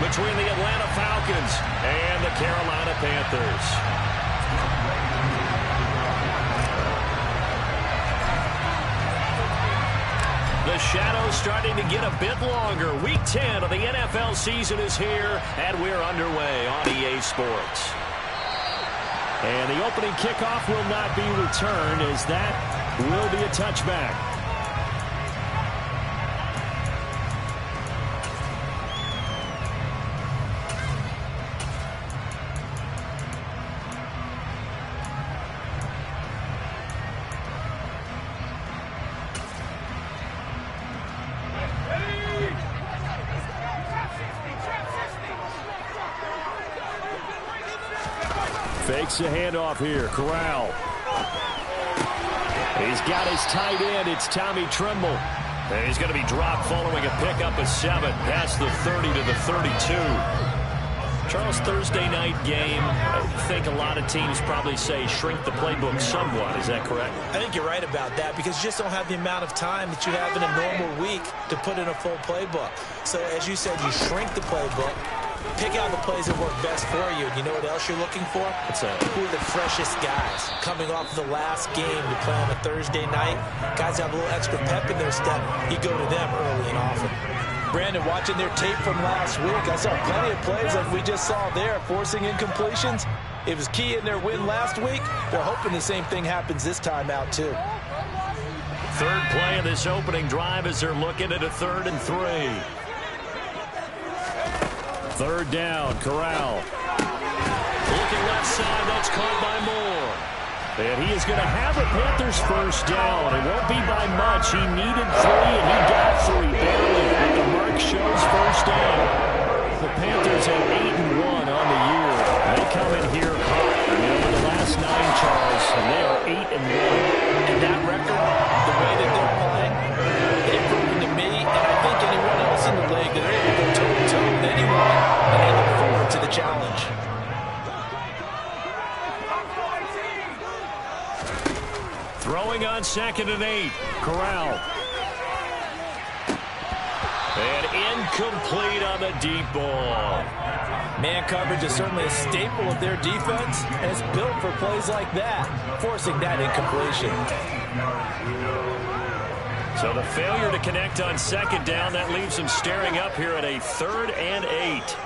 between the Atlanta Falcons and the Carolina Panthers. The shadow's starting to get a bit longer. Week 10 of the NFL season is here, and we're underway on EA Sports. And the opening kickoff will not be returned, as that will be a touchback. Fakes a handoff here. Corral. He's got his tight end. It's Tommy Tremble. And he's going to be dropped following a pickup of 7 past the 30 to the 32. Charles, Thursday night game, I think a lot of teams probably say shrink the playbook somewhat. Is that correct? I think you're right about that because you just don't have the amount of time that you have in a normal week to put in a full playbook. So as you said, you shrink the playbook. Pick out the plays that work best for you. And you know what else you're looking for? What's that? Who are the freshest guys coming off the last game to play on a Thursday night? Guys have a little extra pep in their step. You go to them early and often. Brandon, watching their tape from last week, I saw plenty of plays like we just saw there, forcing incompletions. It was key in their win last week. They're hoping the same thing happens this time out, too. Third play of this opening drive as they're looking at a 3rd and 3. Third down, Corral. Looking left side, that's caught by Moore. And he is going to have the Panthers first down. It won't be by much. He needed 3, and he got 3 barely. But the mark shows first down. The Panthers have 8-1 on the year. They come in here hot. Over the last 9, Charles, and they are 8-1. And that record, the way that they're playing, they've proven to me, and I think anyone else in the league, that they're able to go toe-to-toe with anyone, and they look forward to the challenge. Throwing on 2nd and 8. Corral. And incomplete on the deep ball. Man coverage is certainly a staple of their defense, and it's built for plays like that, forcing that incompletion. So the failure to connect on 2nd down, that leaves them staring up here at a 3rd and 8.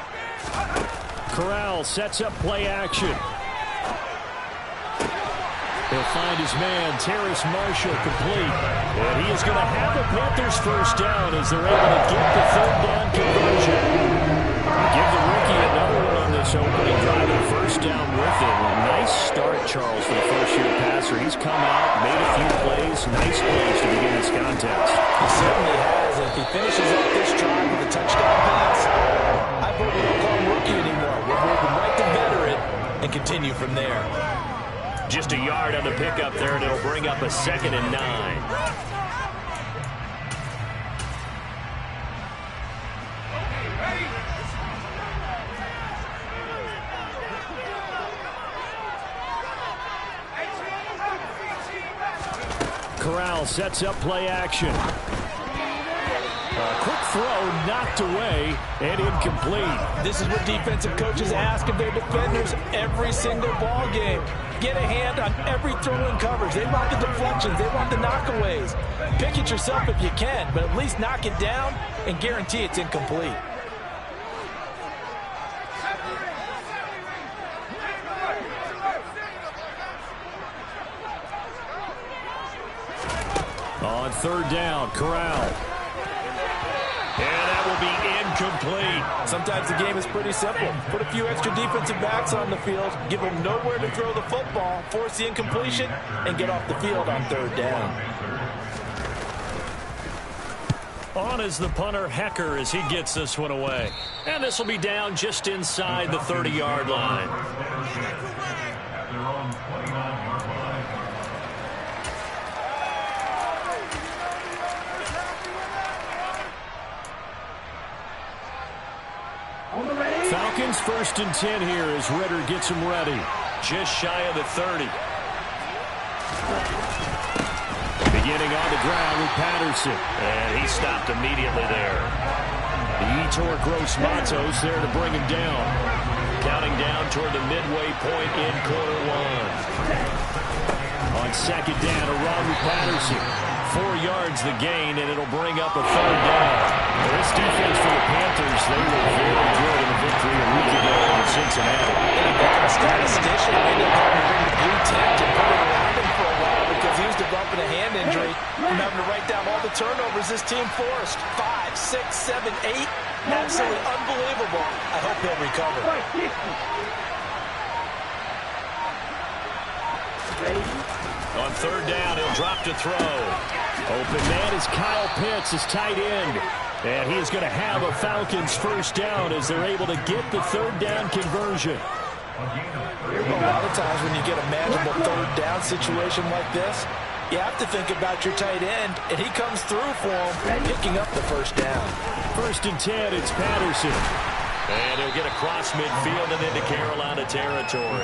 Corral sets up play action. He'll find his man, Terrace Marshall, complete. And he is going to have the Panthers first down as they're able to get the 3rd down conversion. Give the rookie another one on this opening drive, and first down with him. A nice start, Charles, for the first-year passer. He's come out, made a few plays, nice plays to begin this contest. He certainly has. And if he finishes up this drive with a touchdown pass, I vote we don't call him rookie anymore. We'll move him right to veteran and continue from there. Just a yard on the pickup there, and it'll bring up a 2nd and 9. Corral sets up play action. A quick throw knocked away and incomplete. This is what defensive coaches ask of their defenders every single ball game. Get a hand on every throw in coverage. They want the deflections. They want the knockaways. Pick it yourself if you can, but at least knock it down and guarantee it's incomplete. On 3rd down, Corral. And that will be incomplete. Sometimes the game is pretty simple. Put a few extra defensive backs on the field, give them nowhere to throw the football, force the incompletion, and get off the field on 3rd down. On is the punter, Hecker, as he gets this one away. And this will be down just inside the 30-yard line. Falcons 1st and 10 here as Ritter gets him ready. Just shy of the 30. Beginning on the ground with Patterson. And he stopped immediately there. Yetur Gross-Matos there to bring him down. Counting down toward the midway point in quarter one. On second down, Ronald Patterson. 4 yards the gain, and it'll bring up a third down. Well, this defense for the Panthers, they were very good in the victory a week ago in Cincinnati. And a statistician ended up having to bring the blue tent and put it around him for a while because he was developing a hand injury from having to write down all the turnovers this team forced. 5, 6, 7, 8. Absolutely unbelievable. I hope he'll recover. On third down, he'll drop to throw. Open man is Kyle Pitts, his tight end. And he is going to have a Falcons first down as they're able to get the third down conversion. A lot of times when you get a manageable third down situation like this, you have to think about your tight end, and he comes through for him, picking up the first down. First and 10, it's Patterson. And he'll get across midfield and into Carolina territory.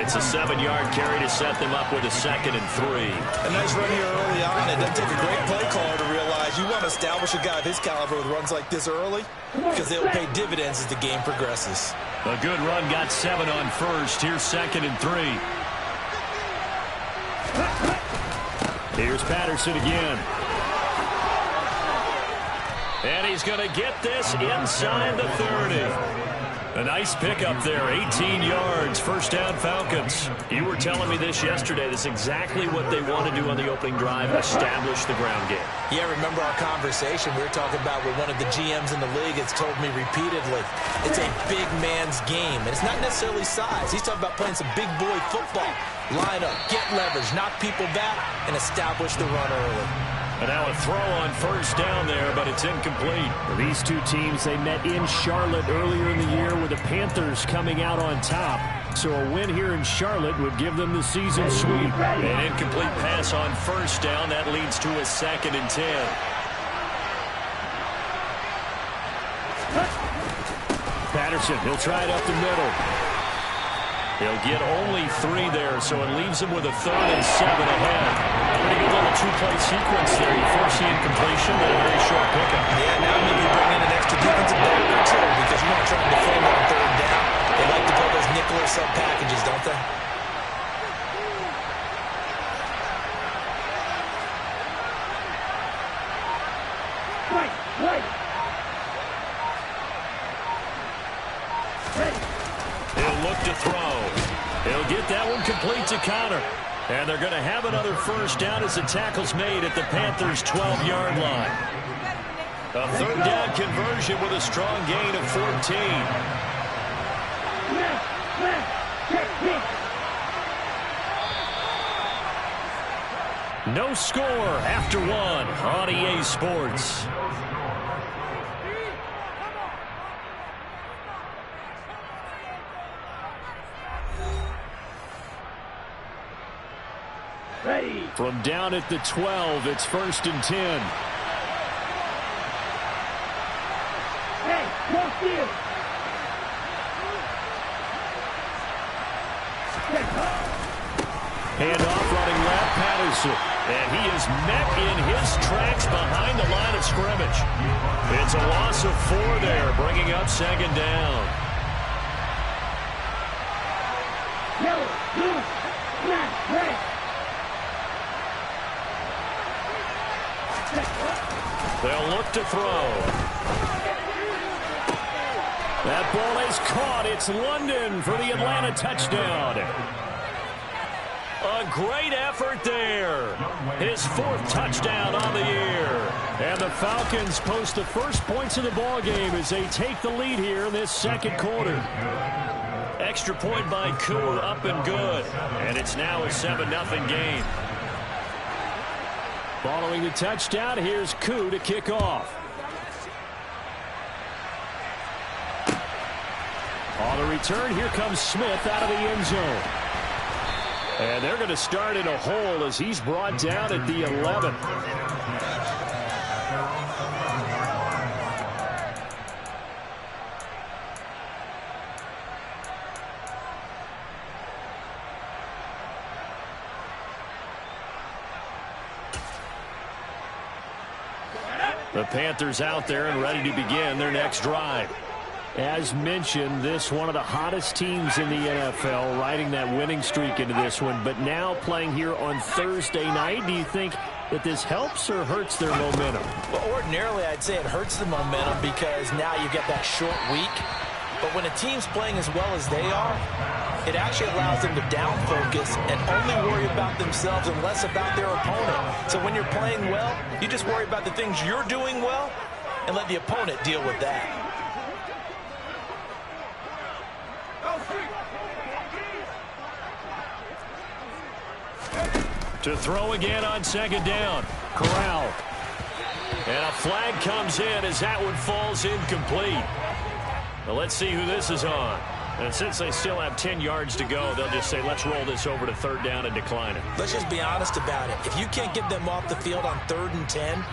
It's a 7-yard carry to set them up with a 2nd and 3. A nice run here early on. It doesn't take a great play caller to realize you want to establish a guy of his caliber with runs like this early because they'll pay dividends as the game progresses. A good run got 7 on first. Here's 2nd and 3. Here's Patterson again. And he's going to get this inside the 30. A nice pickup there, 18 yards, first down Falcons. You were telling me this yesterday. This is exactly what they want to do on the opening drive, establish the ground game. Yeah, remember our conversation we were talking about with one of the GMs in the league has told me repeatedly, it's a big man's game. And it's not necessarily size. He's talking about playing some big boy football. Line up, get leverage, knock people back, and establish the run early. And now a throw on first down there, but it's incomplete. These two teams, they met in Charlotte earlier in the year with the Panthers coming out on top. So a win here in Charlotte would give them the season sweep. An incomplete pass on first down. That leads to a 2nd and 10. Patterson, he'll try it up the middle. He'll get only 3 there, so it leaves him with a 3rd and 7 ahead. Pretty good little 2-play sequence there. You force the incompletion, but a very short pickup. Yeah, now maybe bring in an extra defensive back or 2 because you want to try and defend on third down. They like to play those nickel or sub packages, don't they? He'll look to throw. He'll get that one complete to Connor. And they're going to have another first down as the tackle's made at the Panthers' 12-yard line. A third down conversion with a strong gain of 14. No score after 1 on EA Sports. From down at the 12, it's 1st and 10. Handoff running left, Patterson. And he is met in his tracks behind the line of scrimmage. It's a loss of 4 there, bringing up 2nd down. They'll look to throw. That ball is caught. It's London for the Atlanta touchdown. A great effort there. His 4th touchdown on the year. And the Falcons post the first points of the ballgame as they take the lead here in this 2nd quarter. Extra point by Koo, up and good. And it's now a 7-0 game. Following the touchdown, here's Koo to kick off. On the return, here comes Smith out of the end zone. And they're going to start in a hole as he's brought down at the 11. The Panthers out there and ready to begin their next drive. As mentioned, this one of the hottest teams in the NFL, riding that winning streak into this one, but now playing here on Thursday night. Do you think that this helps or hurts their momentum? Well, ordinarily, I'd say it hurts the momentum because now you get that short week. But when a team's playing as well as they are, it actually allows them to down focus and only worry about themselves and less about their opponent. So when you're playing well, you just worry about the things you're doing well and let the opponent deal with that. To throw again on second down. Corral. And a flag comes in as that one falls incomplete. Well, let's see who this is on. And since they still have 10 yards to go, they'll just say, let's roll this over to third down and decline it. Let's just be honest about it. If you can't get them off the field on 3rd and 10,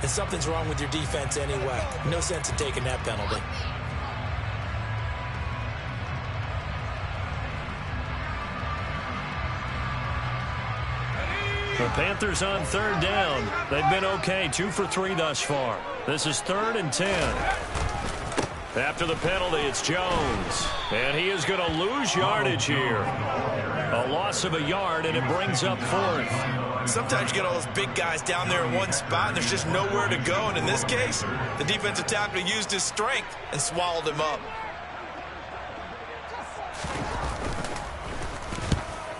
then something's wrong with your defense anyway. No sense in taking that penalty. The Panthers on third down. They've been okay, 2 for 3 thus far. This is 3rd and 10. After the penalty, it's Jones. And he is going to lose yardage here. A loss of a yard, and it brings up 4th. Sometimes you get all those big guys down there in one spot, and there's just nowhere to go. And in this case, the defensive tackle used his strength and swallowed him up.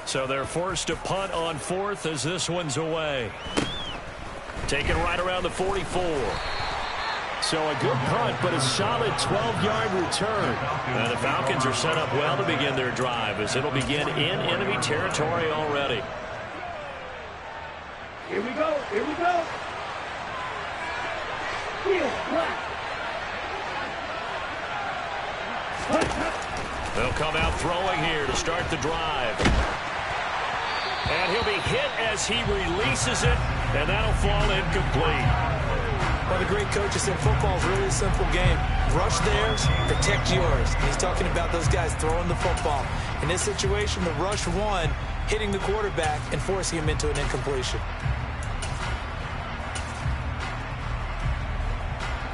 So they're forced to punt on 4th as this one's away. Taken right around the 44. So a good punt, but a solid 12-yard return. And the Falcons are set up well to begin their drive as it'll begin in enemy territory already. Here we go. Here we go. They'll come out throwing here to start the drive. And he'll be hit as he releases it, and that'll fall incomplete. Well, the great coach has said football is really a simple game. Rush theirs, protect yours. And he's talking about those guys throwing the football. In this situation, the rush one, hitting the quarterback and forcing him into an incompletion.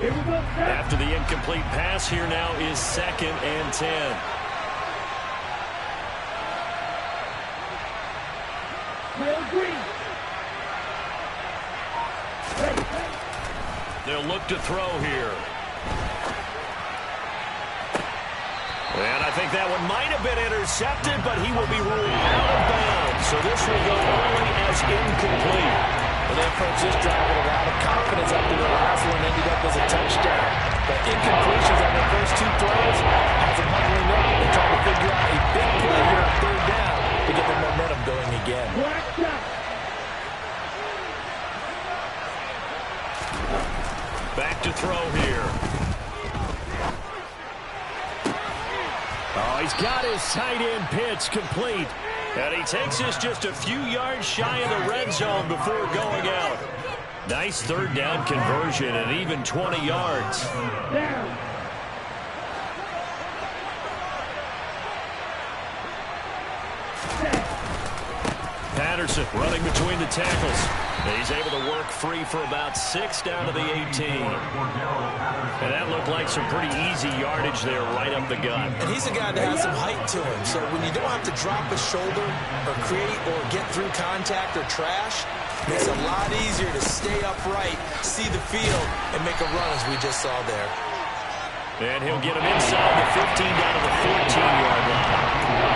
Here we go. After the incomplete pass, here now is 2nd and 10. They'll look to throw here. And I think that one might have been intercepted, but he will be ruled out of bounds. So this will go only as incomplete. Well, they approached this drive with a lot of confidence after the last one ended up as a touchdown. But incompletions on their first 2 throws has them huddling up and trying to figure out a big play here on 3rd down to get their momentum going again. Back to throw here. Oh, he's got his tight end pitch complete. And he takes this just a few yards shy of the red zone before going out. Nice 3rd down conversion at even 20 yards. Patterson running between the tackles. He's able to work free for about 6 down to the 18. And that looked like some pretty easy yardage there right up the gut. And he's a guy that has some height to him. So when you don't have to drop a shoulder or create or get through contact or trash, it's a lot easier to stay upright, see the field, and make a run as we just saw there. And he'll get him inside the 15 down to the 14-yard line.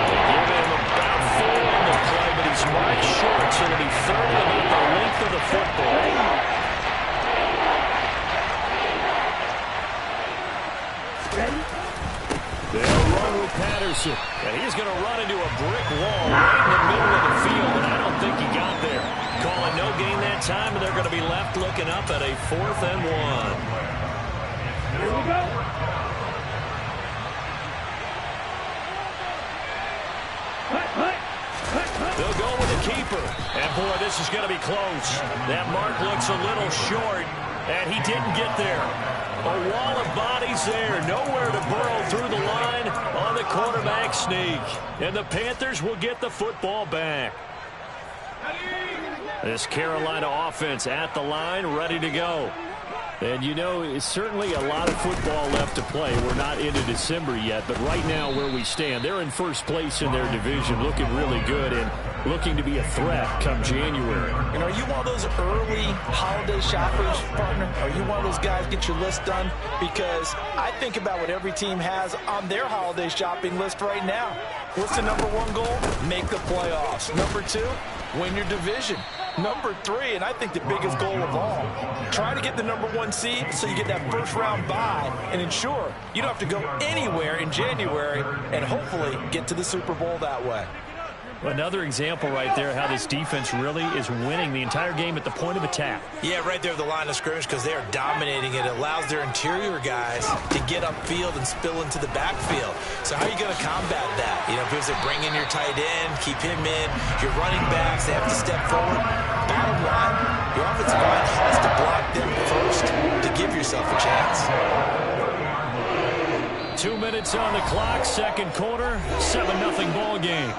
They give him about 4 on the play, but he's marked short, so it'll be 3rd and about the length of the football. They'll run with Patterson. And he's going to run into a brick wall right in the middle of the field, and I don't think he got there. Calling no gain that time, and they're going to be left looking up at a 4th and 1. Here we go. They'll go with the keeper. And, boy, this is going to be close. That mark looks a little short, and he didn't get there. A wall of bodies there. Nowhere to burrow through the line on the quarterback sneak. And the Panthers will get the football back. This Carolina offense at the line, ready to go. And, you know, it's certainly a lot of football left to play. We're not into December yet, but right now where we stand, they're in first place in their division, looking really good and looking to be a threat come January. And are you one of those early holiday shoppers, partner? Are you one of those guys get your list done? Because I think about what every team has on their holiday shopping list right now. What's the number one goal? Make the playoffs. Number two, win your division. Number three, and I think the biggest goal of all, try to get the number one seed so you get that first round bye and ensure you don't have to go anywhere in January and hopefully get to the Super Bowl that way. Another example right there how this defense really is winning the entire game at the point of attack. Yeah, right there at the line of scrimmage because they are dominating it. It allows their interior guys to get upfield and spill into the backfield. So how are you going to combat that? You know, because they bring in your tight end, keep him in, your running backs, they have to step forward. Bottom line, your offensive line has to block them first to give yourself a chance. 2 minutes on the clock, second quarter, 7-0 ball game.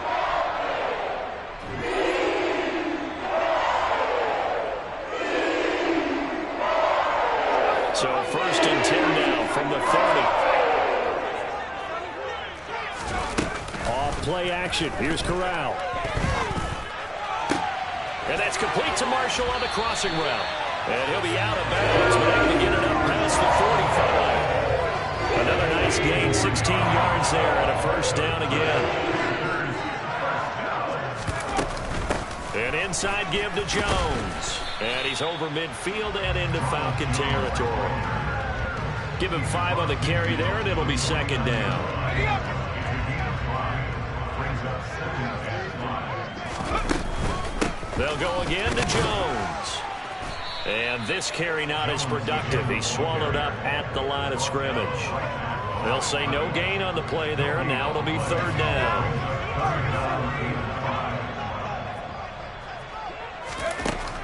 So first and 10 now from the 30. Off play action. Here's Corral. And that's complete to Marshall on the crossing route. And he'll be out of bounds, but able to get it up past the 45. Another nice gain, 16 yards there, and a first down again. An inside give to Jones. And he's over midfield and into Falcon territory. Give him 5 on the carry there, and it'll be second down. They'll go again to Jones. And this carry not as productive. He's swallowed up at the line of scrimmage. They'll say no gain on the play there, and now it'll be third down.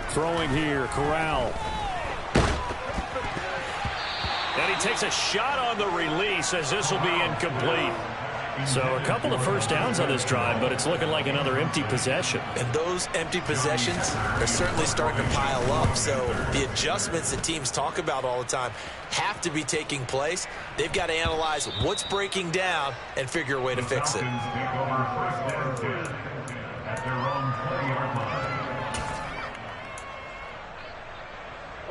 Throwing here, Corral. And he takes a shot on the release as this will be incomplete. So a couple of first downs on this drive, but it's looking like another empty possession. And those empty possessions are certainly starting to pile up. So the adjustments that teams talk about all the time have to be taking place. They've got to analyze what's breaking down and figure a way to fix it.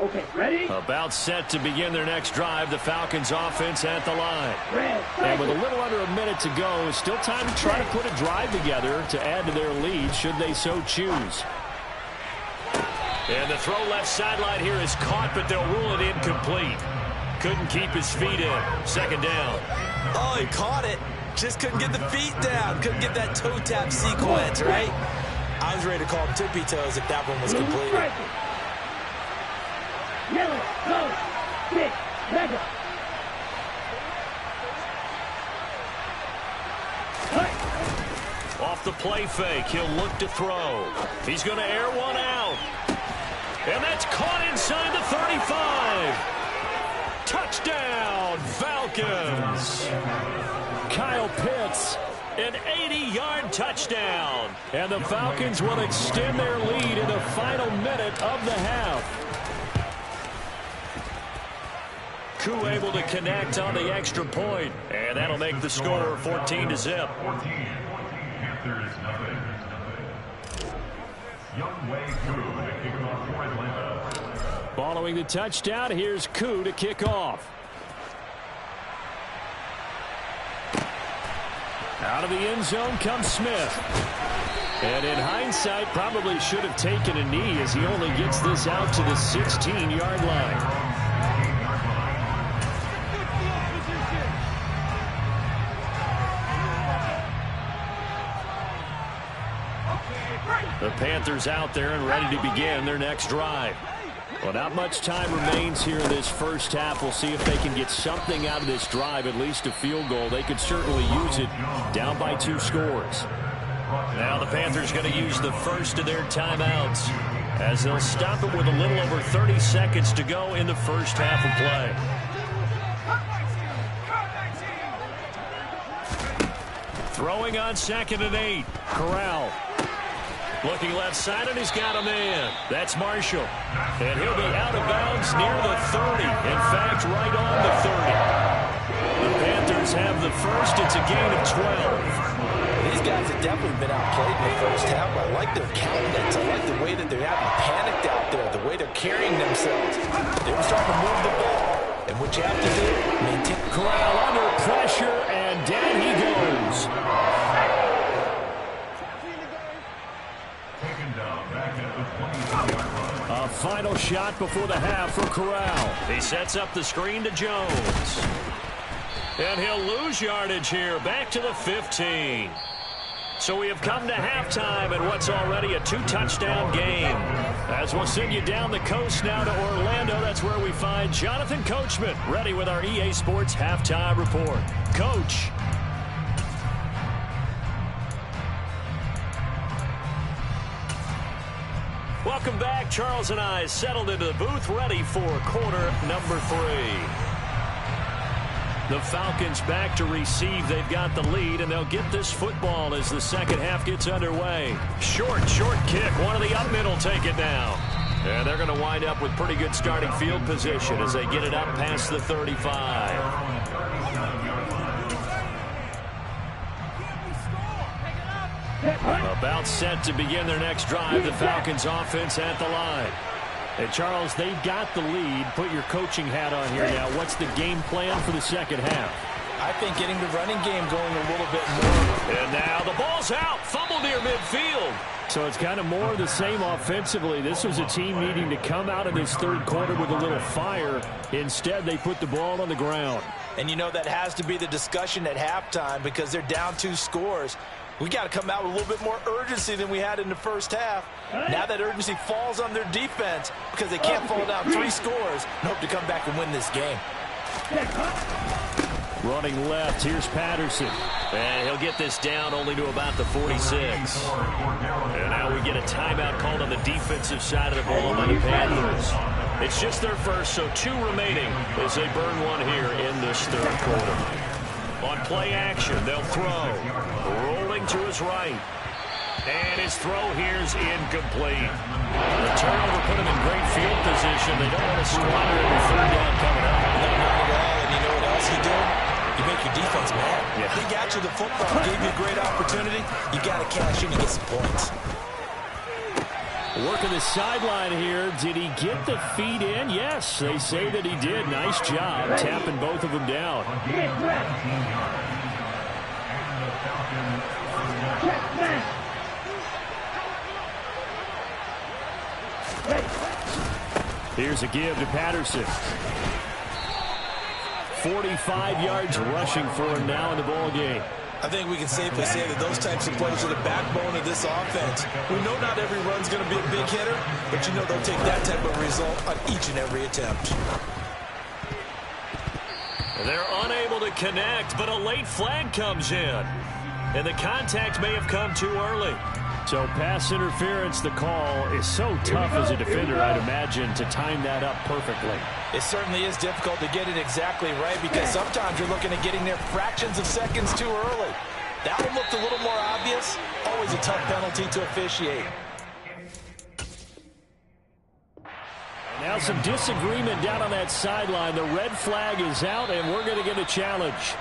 Okay, ready? About set to begin their next drive, the Falcons offense at the line. And with a little under a minute to go, still time to try to put a drive together to add to their lead should they so choose. And the throw left sideline here is caught, but they'll rule it incomplete. Couldn't keep his feet in. Second down. Oh, he caught it. Just couldn't get the feet down. Couldn't get that toe tap sequence, right? I was ready to call him tippy toes if that one was completed. Yellow, go, stick, mega. Off the play fake, he'll look to throw. He's going to air one out. And that's caught inside the 35. Touchdown, Falcons. Kyle Pitts, an 80-yard touchdown. And the Falcons will extend their lead in the final minute of the half. Koo able to connect on the extra point, and that'll make the score 14-0. Following the touchdown, here's Koo to kick off. Out of the end zone comes Smith. And in hindsight, probably should have taken a knee as he only gets this out to the 16-yard line. The Panthers out there and ready to begin their next drive. Well, not much time remains here in this first half. We'll see if they can get something out of this drive, at least a field goal. They could certainly use it down by 2 scores. Now the Panthers going to use the first of their timeouts as they'll stop it with a little over 30 seconds to go in the first half of play. Throwing on 2nd and 8. Corral. Looking left side, and he's got a man. That's Marshall. And he'll be out of bounds near the 30. In fact, right on the 30. The Panthers have the first. It's a gain of 12. These guys have definitely been outplayed in the first half. I like their countenance. I like the way that they're having panicked out there, the way they're carrying themselves. They're starting to move the ball. And what you have to do, maintain. Corral under pressure, and down he goes. A final shot before the half for Corral. He sets up the screen to Jones. And he'll lose yardage here, back to the 15. So we have come to halftime in what's already a 2-touchdown game. As we'll send you down the coast now to Orlando, that's where we find Jonathan Coachman, ready with our EA Sports Halftime Report. Coach. Welcome back. Charles and I settled into the booth, ready for quarter number 3. The Falcons back to receive. They've got the lead, and they'll get this football as the second half gets underway. Short kick. One of the up mid will take it now. And they're going to wind up with pretty good starting field position as they get it up past the 35. About set to begin their next drive. The Falcons offense at the line. And, Charles, they've got the lead. Put your coaching hat on here now. What's the game plan for the second half? I think getting the running game going a little bit more. And now the ball's out. Fumble near midfield. So it's kind of more of the same offensively. This was a team needing to come out of this third quarter with a little fire. Instead, they put the ball on the ground. And, you know, that has to be the discussion at halftime because they're down 2 scores. We got to come out with a little bit more urgency than we had in the first half. Now that urgency falls on their defense because they can't fall down 3 scores and hope to come back and win this game. Running left, here's Patterson. And he'll get this down only to about the 46. And now we get a timeout called on the defensive side of the ball by the Panthers. It's just their first, so 2 remaining as they burn one here in this third quarter. On play action, they'll throw. Rolling to his right. And his throw here's incomplete. The turnover put him in great field position. They don't want to squander every third down coming up. No, not at all. And you know what else he did? You make your defense mad. Yeah. They got you the football, gave you a great opportunity. You got to cash in and get some points. Working the sideline here. Did he get the feet in? Yes, they say that he did. Nice job tapping both of them down. Here's a give to Patterson. 45 yards rushing for him now in the ball game. I think we can safely say that those types of plays are the backbone of this offense. We know not every run's going to be a big hitter, but you know they'll take that type of result on each and every attempt. They're unable to connect, but a late flag comes in. And the contact may have come too early. So pass interference, the call is so tough as a defender, I'd imagine, to time that up perfectly. It certainly is difficult to get it exactly right because sometimes you're looking at getting there fractions of seconds too early. That one looked a little more obvious. Always a tough penalty to officiate. Now some disagreement down on that sideline. The red flag is out, and we're going to get a challenge.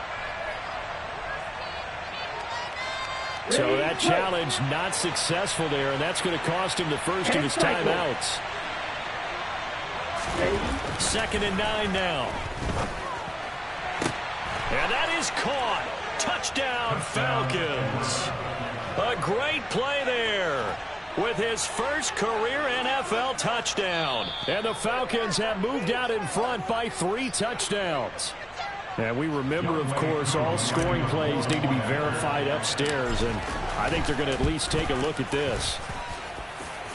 So that challenge not successful there, and that's going to cost him the first of his timeouts. 2nd and 9 now. And that is caught. Touchdown, Falcons. A great play there with his first career NFL touchdown. And the Falcons have moved out in front by 3 touchdowns. And we remember, of course, all scoring plays need to be verified upstairs, and I think they're going to at least take a look at this.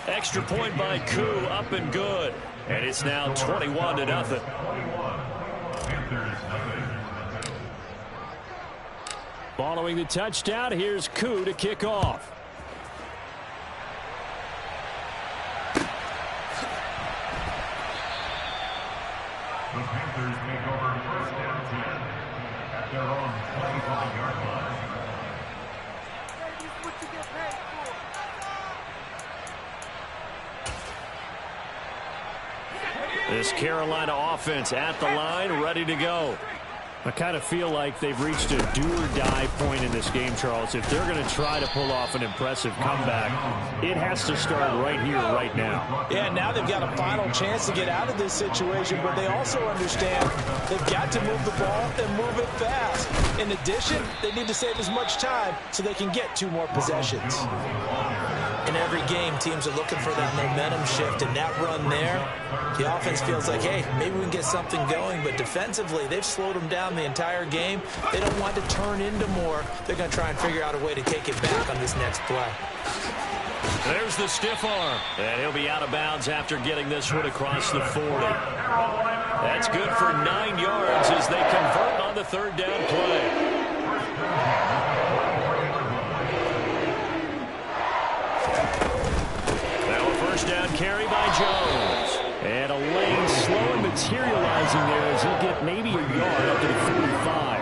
Extra point by Koo, up and good. And it's now 21-0. Following the touchdown, here's Koo to kick off. The Panthers take over 1st and 10 at their own 25-yard line. This Carolina offense at the line, ready to go. I kind of feel like they've reached a do-or-die point in this game, Charles. If they're going to try to pull off an impressive comeback, it has to start right here, right now. Yeah, now they've got a final chance to get out of this situation, but they also understand they've got to move the ball and move it fast. In addition, they need to save as much time so they can get 2 more possessions. In every game, teams are looking for that momentum shift, and that run there, the offense feels like, hey, maybe we can get something going, but defensively, they've slowed them down the entire game. They don't want to turn into more. They're going to try and figure out a way to take it back on this next play. There's the stiff arm, and he'll be out of bounds after getting this one across the 40. That's good for 9 yards as they convert on the 3rd down play. First down carry by Jones. And a lane slowly materializing there as he'll get maybe a yard up to the 45.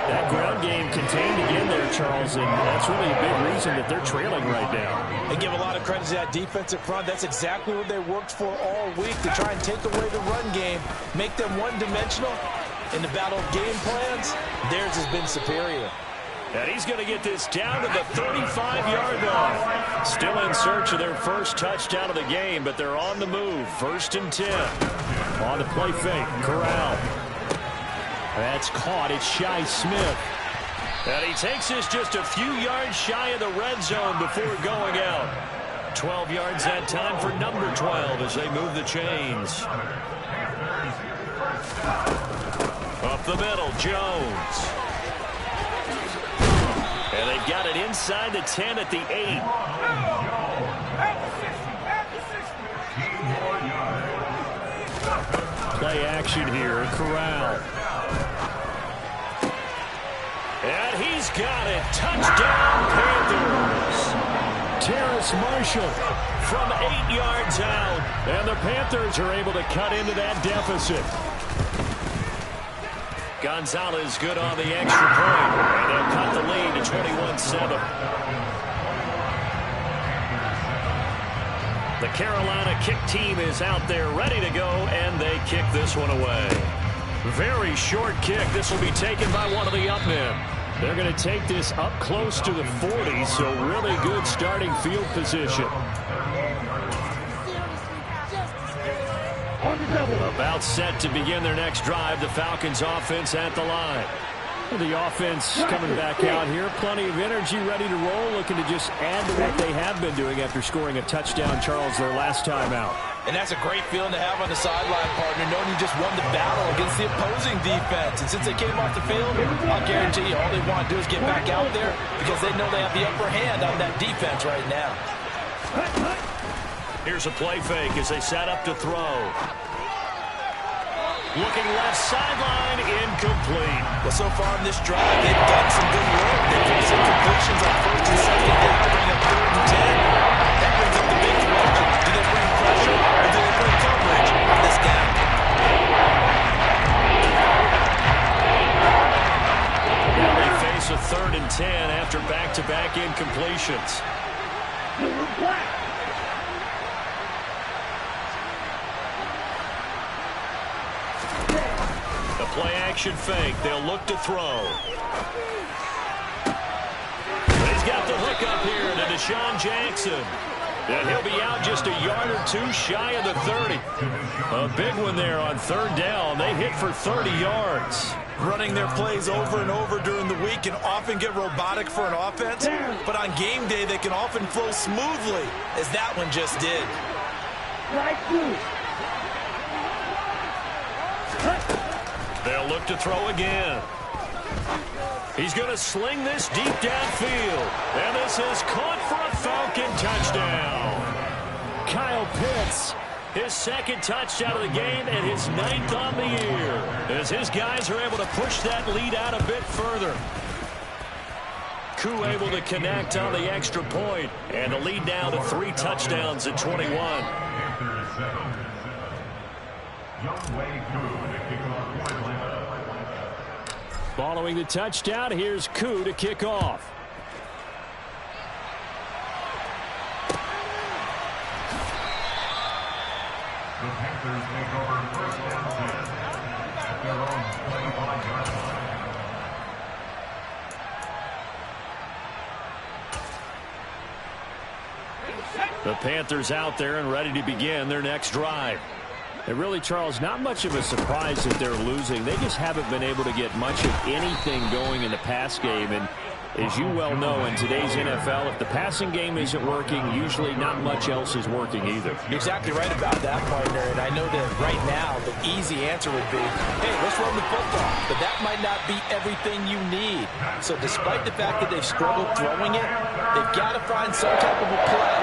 That ground game contained again there, Charles, and that's really a big reason that they're trailing right now. They give a lot of credit to that defensive front. That's exactly what they worked for all week, to try and take away the run game, make them one-dimensional. In the battle of game plans, theirs has been superior. And he's going to get this down to the 35-yard line. Still in search of their first touchdown of the game, but they're on the move. 1st and 10. On the play fake, Corral. That's caught. It's Shi Smith. And he takes this just a few yards shy of the red zone before going out. 12 yards that time for number 12 as they move the chains. Up the middle, Jones. And they've got it inside the 10 at the 8. Play action here, Corral. And he's got it. Touchdown, Panthers. Terrace Marshall from 8 yards out. And the Panthers are able to cut into that deficit. Gonzalez good on the extra point, and they'll cut the lead to 21-7. The Carolina kick team is out there ready to go, and they kick this one away. Very short kick. This will be taken by one of the up men. They're going to take this up close to the 40, so really good starting field position. About set to begin their next drive. The Falcons offense at the line. The offense coming back out here. Plenty of energy, ready to roll, looking to just add to what they have been doing after scoring a touchdown, Charles, their last time out. And that's a great feeling to have on the sideline, partner, knowing you just won the battle against the opposing defense. And since they came off the field, I'll guarantee you all they want to do is get back out there because they know they have the upper hand on that defense right now. Here's a play fake as they set up to throw. Looking left sideline, incomplete. Well, so far in this drive, they've done some good work. They forced some completions on 1st and 2nd down, bring up 3rd and 10. That brings up the big question. Do they bring pressure or do they bring coverage on this gap? Now they face a 3rd and 10 after back-to-back incompletions. Play action fake. They'll look to throw. He's got the hook up here to Deshaun Jackson. And he'll be out just a yard or 2 shy of the 30. A big one there on 3rd down. They hit for 30 yards. Running their plays over and over during the week can often get robotic for an offense, but on game day they can often flow smoothly, as that one just did. They'll look to throw again. He's going to sling this deep downfield. And this is caught for a Falcon touchdown. Kyle Pitts, his 2nd touchdown of the game and his 9th on the year, as his guys are able to push that lead out a bit further. Koo able to connect on the extra point, and the lead now to 3 touchdowns at 21. Following the touchdown, here's Koo to kick off. The Panthers make over first and 10 at their own 25-yard line. The Panthers out there and ready to begin their next drive. And really, Charles, not much of a surprise that they're losing. They just haven't been able to get much of anything going in the pass game. And as you well know, in today's NFL, if the passing game isn't working, usually not much else is working either. You're exactly right about that, partner. And I know that right now the easy answer would be, hey, let's run the football. But that might not be everything you need. So despite the fact that they've struggled throwing it, they've got to find some type of a play,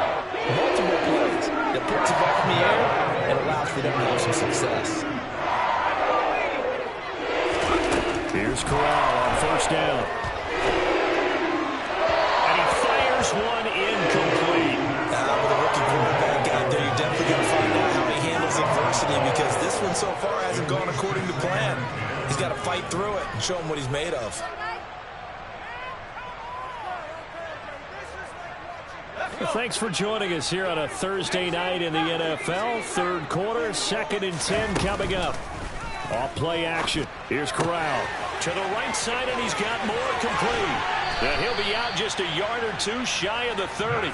multiple plays, that puts the ball in the air and allows for them to have some success. Here's Corral on first down. And he fires one incomplete. With a rookie quarterback out there, you're definitely going to find out how he handles adversity, because this one so far hasn't gone according to plan. He's got to fight through it and show him what he's made of. Well, thanks for joining us here on a Thursday night in the NFL. Third quarter, 2nd and 10 coming up. Off play action. Here's Corral. To the right side, and he's got more complete. And he'll be out just a yard or two shy of the 30.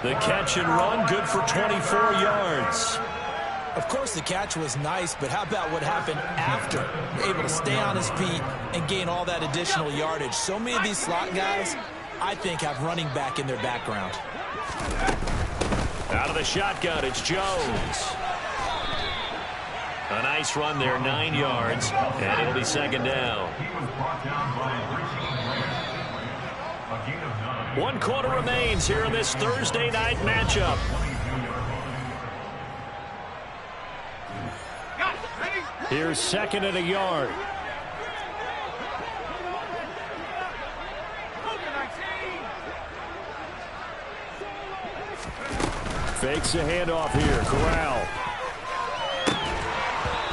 The catch and run, good for 24 yards. Of course, the catch was nice, but how about what happened after? Able to stay on his feet and gain all that additional yardage. So many of these slot guys, I think, have running back in their background. Out of the shotgun, it's Jones. A nice run there, 9 yards, and it'll be 2nd down. 1 quarter remains here in this Thursday night matchup. Here's 2nd and a yard. Fakes a handoff here. Corral.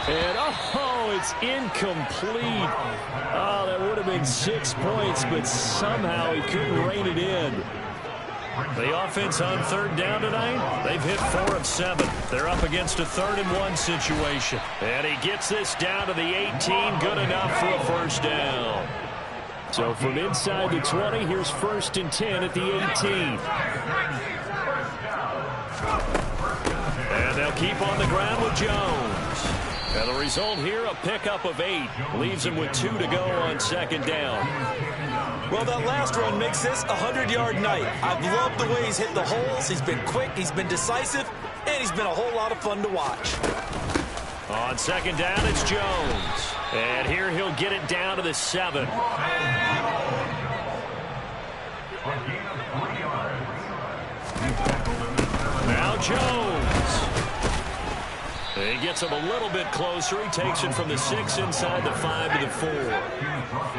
And, oh, it's incomplete. Oh, that would have been 6 points, but somehow he couldn't rein it in. The offense on 3rd down tonight, they've hit 4 of 7. They're up against a 3rd and 1 situation. And he gets this down to the 18, good enough for a first down. So from inside the 20, here's 1st and 10 at the 18. And they'll keep on the ground with Jones. And the result here, a pickup of 8. Leaves him with 2 to go on 2nd down. Well, that last run makes this a 100-yard night. I've loved the way he's hit the holes. He's been quick, he's been decisive, and he's been a whole lot of fun to watch. On 2nd down, it's Jones. And here he'll get it down to the 7. Now Jones. He gets him a little bit closer. He takes it from the 6 inside the 5 to the 4.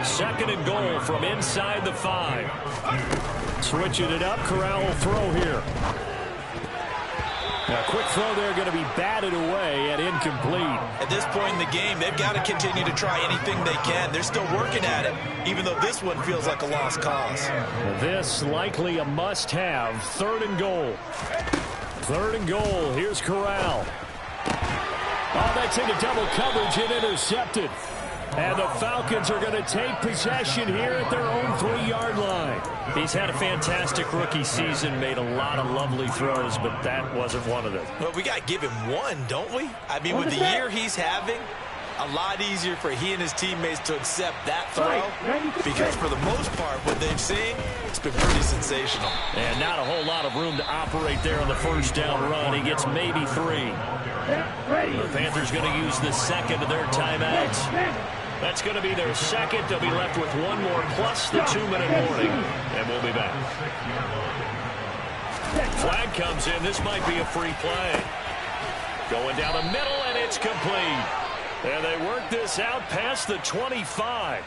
2nd and goal from inside the 5. Switching it up. Corral will throw here. A quick throw there, going to be batted away and incomplete. At this point in the game, they've got to continue to try anything they can. They're still working at it, even though this one feels like a lost cause. This likely a must-have. 3rd and goal. 3rd and goal. Here's Corral. Oh, that's into double coverage and intercepted. And the Falcons are going to take possession here at their own 3-yard line. He's had a fantastic rookie season, made a lot of lovely throws, but that wasn't one of them. Well, we got to give him one, don't we? I mean, with the year he's having, a lot easier for he and his teammates to accept that throw, because for the most part, what they've seen, it's been pretty sensational. And not a whole lot of room to operate there on the 1st down run. He gets maybe 3. The Panthers going to use the 2nd of their timeouts. That's going to be their 2nd. They'll be left with 1 more plus the 2-minute warning, and we'll be back. Flag comes in. This might be a free play. Going down the middle, and it's complete. And they work this out past the 25.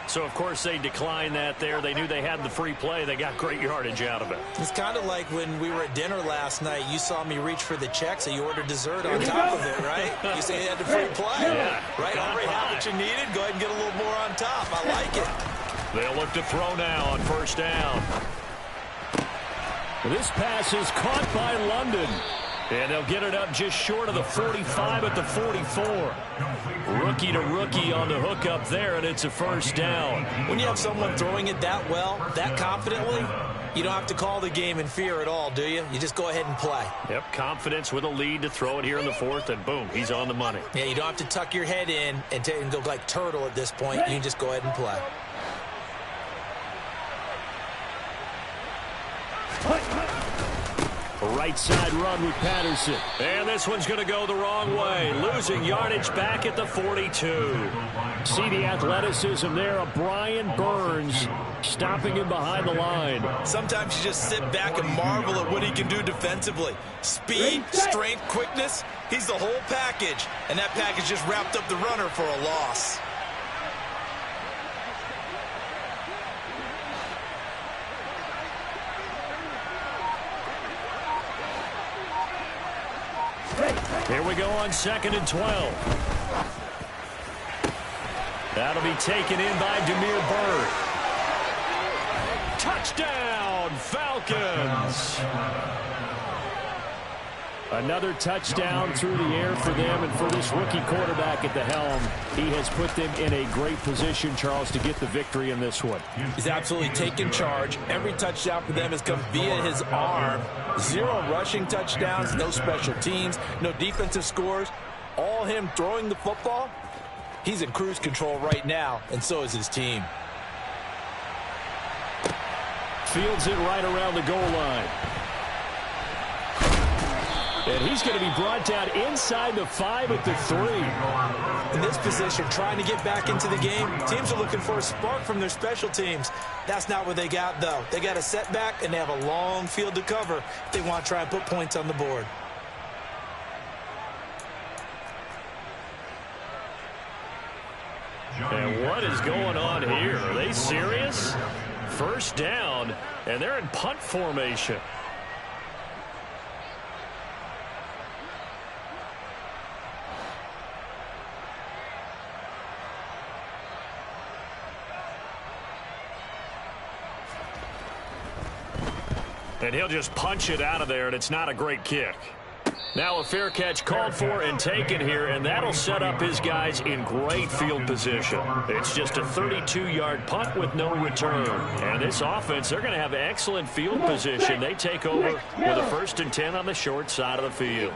So, of course, they declined that there. They knew they had the free play. They got great yardage out of it. It's kind of like when we were at dinner last night. You saw me reach for the check, so you ordered dessert on top of it, right? You say you had the free play. Yeah. Right? Already had what you needed. Go ahead and get a little more on top. I like it. They'll look to throw now on 1st down. This pass is caught by London. And they'll get it up just short of the 45 at the 44. Rookie to rookie on the hook up there, and it's a first down. When you have someone throwing it that well, that confidently, you don't have to call the game in fear at all, do you? You just go ahead and play. Yep, confidence with a lead to throw it here in the fourth, and boom, he's on the money. Yeah, you don't have to tuck your head in and go like turtle at this point. You can just go ahead and play. A right side run with Patterson. And this one's going to go the wrong way. Losing yardage back at the 42. See the athleticism there of Brian Burns stopping him behind the line. Sometimes you just sit back and marvel at what he can do defensively. Speed, strength, quickness. He's the whole package. And that package just wrapped up the runner for a loss. Here we go on 2nd and 12. That'll be taken in by Damiere Byrd. Touchdown, Falcons! Another touchdown through the air for them, and for this rookie quarterback at the helm, he has put them in a great position, Charles, to get the victory in this one. He's absolutely taken charge. Every touchdown for them has come via his arm. 0 rushing touchdowns, no special teams, no defensive scores. All him throwing the football. He's in cruise control right now, and so is his team. Fields it right around the goal line. And he's going to be brought down inside the 5 at the 3. In this position, trying to get back into the game, teams are looking for a spark from their special teams. That's not what they got, though. They got a setback, and they have a long field to cover if they want to try and put points on the board. And what is going on here? Are they serious? First down, and they're in punt formation. And he'll just punch it out of there, and it's not a great kick. Now a fair catch called for and taken here, and that'll set up his guys in great field position. It's just a 32-yard punt with no return. And this offense, they're going to have excellent field position. They take over with a 1st and 10 on the short side of the field.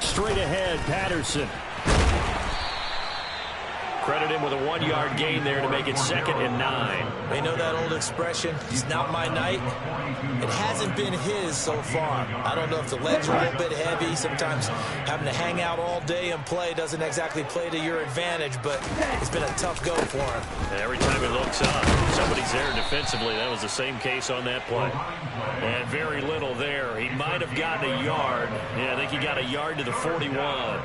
Straight ahead, Patterson. Credit him with a 1-yard gain there to make it 2nd and 9. They know that old expression, it's not my night. It hasn't been his so far. I don't know if the legs are a little bit heavy. Sometimes having to hang out all day and play doesn't exactly play to your advantage, but it's been a tough go for him. Every time he looks up, somebody's there defensively. That was the same case on that play. And very little there. He might have gotten a yard. Yeah, I think he got a yard to the 41.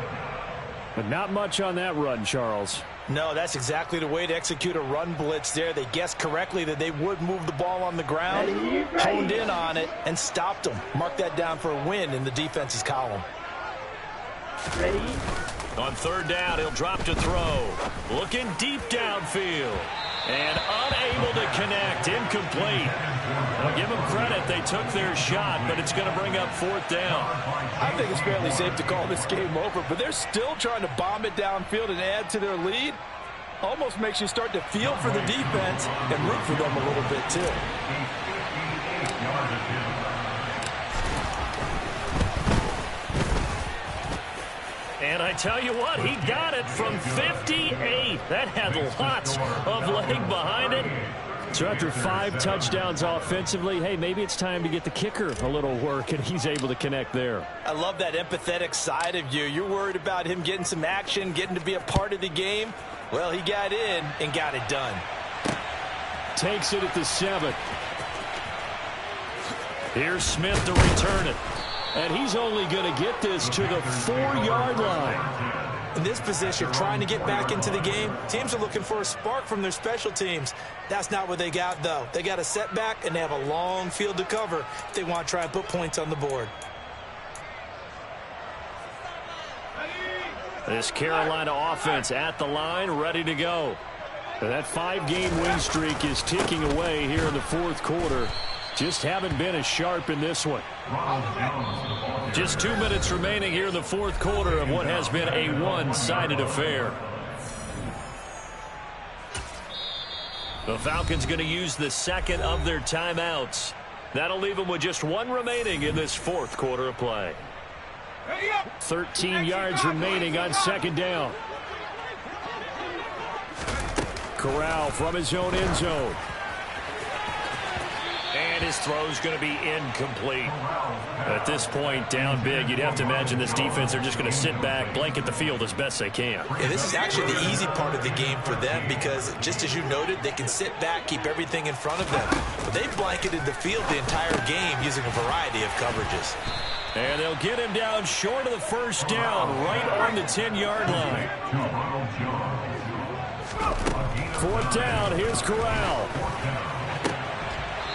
But not much on that run, Charles. No, that's exactly the way to execute a run blitz there. They guessed correctly that they would move the ball on the ground, honed in on it, and stopped them. Mark that down for a win in the defense's column. Ready? On 3rd down, he'll drop to throw. Looking deep downfield. And unable to connect. Incomplete. I'll give them credit. They took their shot, but it's going to bring up 4th down. I think it's fairly safe to call this game over, but they're still trying to bomb it downfield and add to their lead. Almost makes you start to feel for the defense and root for them a little bit, too. And I tell you what, he got it from 58. That had lots of leg behind it. So after 5 touchdowns offensively, hey, maybe it's time to get the kicker a little work, and he's able to connect there. I love that empathetic side of you. You're worried about him getting some action, getting to be a part of the game. Well, he got in and got it done. Takes it at the 7. Here's Smith to return it. And he's only going to get this to the 4-yard line. In this position, trying to get back into the game, teams are looking for a spark from their special teams. That's not what they got, though. They got a setback, and they have a long field to cover if they want to try and put points on the board. This Carolina offense at the line, ready to go. And that 5-game win streak is ticking away here in the 4th quarter. Just haven't been as sharp in this one. Just 2 minutes remaining here in the fourth quarter of what has been a one-sided affair. The Falcons going to use the second of their timeouts. That'll leave them with just one remaining in this fourth quarter of play. 13 yards remaining on second down. Corral from his own end zone. And his throw's going to be incomplete. At this point, down big, you'd have to imagine this defense, they're just going to sit back, blanket the field as best they can. Yeah, this is actually the easy part of the game for them because, just as you noted, they can sit back, keep everything in front of them. But they've blanketed the field the entire game using a variety of coverages. And they'll get him down short of the first down, right on the 10-yard line. Fourth down, here's Corral.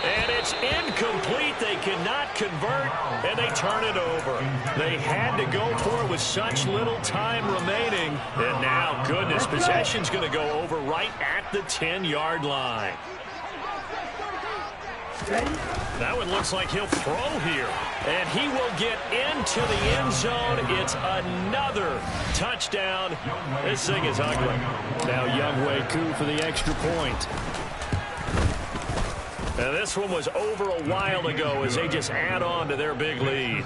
And it's incomplete. They cannot convert, and they turn it over. They had to go for it with such little time remaining. And now, goodness, possession's going to go over right at the 10-yard line. That one looks like he'll throw here. And he will get into the end zone. It's another touchdown. This thing is ugly. Now Younghoe Koo for the extra point. And this one was over a while ago as they just add on to their big lead.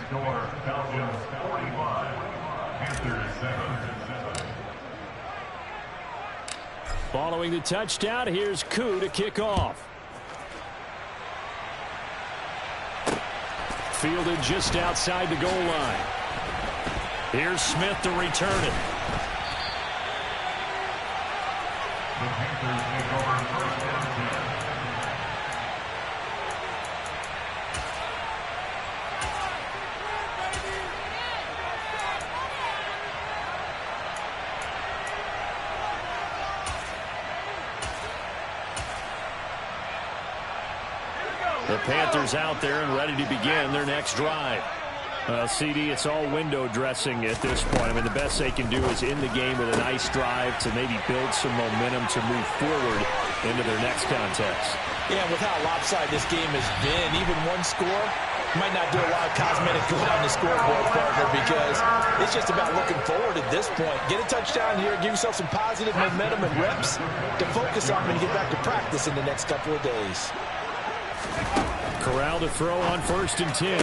Following the touchdown, here's Koo to kick off. Fielded just outside the goal line. Here's Smith to return it. The Panthers take over first and 10. The Panthers out there and ready to begin their next drive. CD, it's all window dressing at this point. I mean, the best they can do is end the game with a nice drive to maybe build some momentum to move forward into their next contest. Yeah, with how lopsided this game has been, even one score might not do a lot of cosmetic good on the scoreboard, partner, because it's just about looking forward at this point. Get a touchdown here, give yourself some positive momentum and reps to focus on when you get back to practice in the next couple of days. Corral to throw on 1st and 10.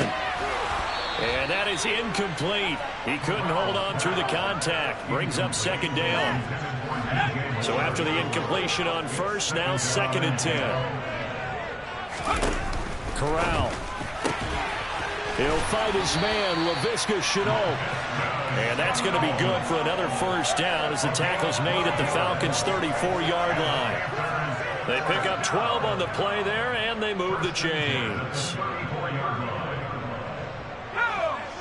And that is incomplete. He couldn't hold on through the contact. Brings up second down. So after the incompletion on first, now 2nd and 10. Corral. He'll fight his man, Laviska Shenault. And that's going to be good for another first down as the tackle's made at the Falcons' 34-yard line. They pick up 12 on the play there, and they move the chains.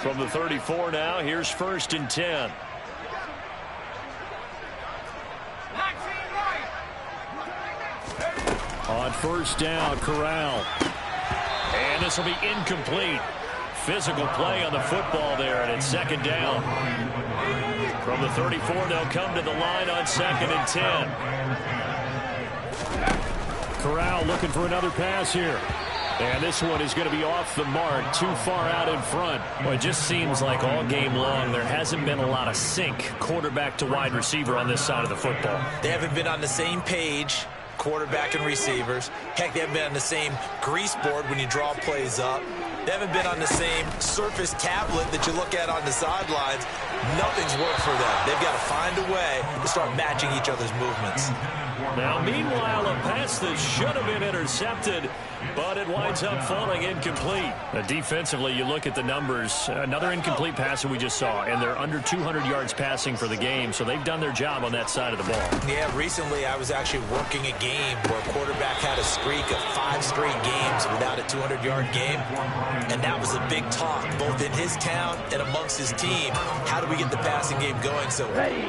From the 34 now, here's 1st and 10. On first down, Corral. And this will be incomplete. Physical play on the football there, and it's 2nd down. From the 34, they'll come to the line on 2nd and 10. Corral looking for another pass here. And this one is going to be off the mark, too far out in front. Well, it just seems like all game long there hasn't been a lot of sync quarterback to wide receiver on this side of the football. They haven't been on the same page, quarterback and receivers. Heck, they haven't been on the same grease board when you draw plays up. They haven't been on the same Surface tablet that you look at on the sidelines. Nothing's worked for them. They've got to find a way to start matching each other's movements. Now, meanwhile, a pass that should have been intercepted, but it winds up falling incomplete. Defensively, you look at the numbers. Another incomplete pass that we just saw, and they're under 200 yards passing for the game, so they've done their job on that side of the ball. Yeah, recently I was actually working a game where a quarterback had a streak of 5 straight games without a 200-yard game, and that was a big talk, both in his town and amongst his team. How do we get the passing game going? So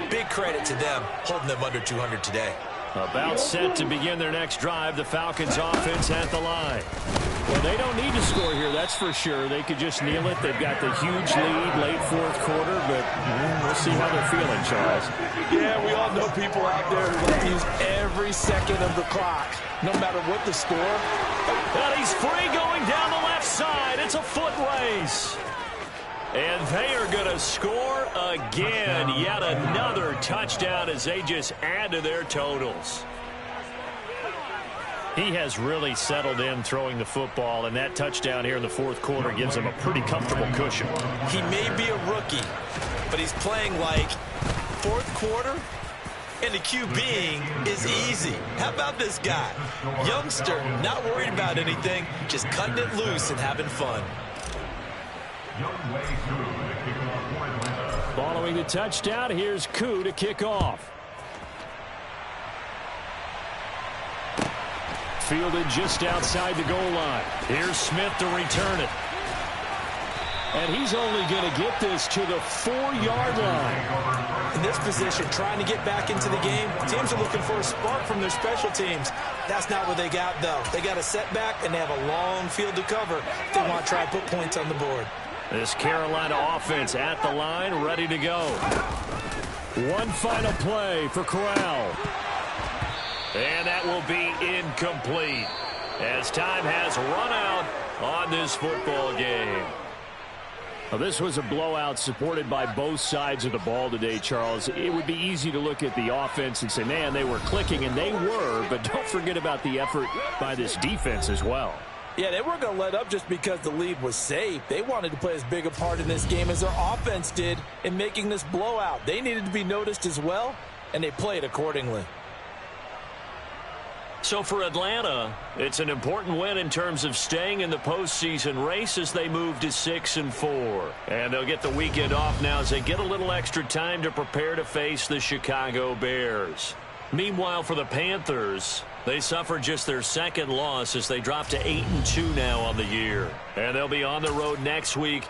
big credit to them, holding them under 200 today. About set to begin their next drive. The Falcons offense at the line. Well, they don't need to score here, that's for sure. They could just kneel it. They've got the huge lead late fourth quarter, but we'll see how they're feeling, Charles. Yeah, we all know people out there who like to use every second of the clock, no matter what the score. And he's free going down the left side. It's a foot race. And they are going to score again. Yet another touchdown as they just add to their totals. He has really settled in throwing the football, and that touchdown here in the fourth quarter gives him a pretty comfortable cushion. He may be a rookie, but he's playing like fourth quarter, and the QBing is easy. How about this guy? Youngster, not worried about anything, just cutting it loose and having fun. Following the touchdown, here's Koo to kick off. Fielded just outside the goal line. Here's Smith to return it. And he's only going to get this to the 4-yard line. In this position, trying to get back into the game, teams are looking for a spark from their special teams. That's not what they got, though. They got a setback, and they have a long field to cover if they want to try to put points on the board. This Carolina offense at the line, ready to go. One final play for Corral. And that will be incomplete as time has run out on this football game. Well, this was a blowout supported by both sides of the ball today, Charles. It would be easy to look at the offense and say, man, they were clicking, and they were, but don't forget about the effort by this defense as well. Yeah, they weren't going to let up just because the lead was safe. They wanted to play as big a part in this game as their offense did in making this blowout. They needed to be noticed as well, and they played accordingly. So for Atlanta, it's an important win in terms of staying in the postseason race as they move to 6-4. And they'll get the weekend off now as they get a little extra time to prepare to face the Chicago Bears. Meanwhile, for the Panthers, they suffered just their second loss as they drop to 8-2 now on the year. And they'll be on the road next week